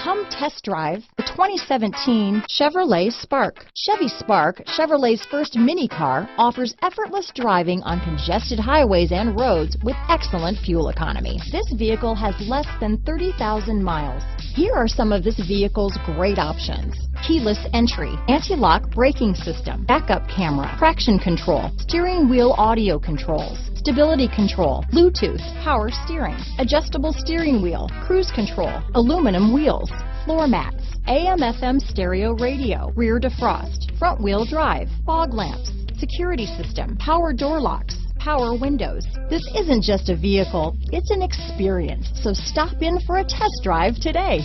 Come test drive the 2017 Chevrolet Spark. Chevy Spark, Chevrolet's first mini car, offers effortless driving on congested highways and roads with excellent fuel economy. This vehicle has less than 30,000 miles. Here are some of this vehicle's great options: keyless entry, anti-lock braking system, backup camera, traction control, steering wheel audio controls, stability control, Bluetooth, power steering, adjustable steering wheel, cruise control, aluminum wheels, floor mats, AM/FM stereo radio, rear defrost, front wheel drive, fog lamps, security system, power door locks, power windows. This isn't just a vehicle, it's an experience. So stop in for a test drive today.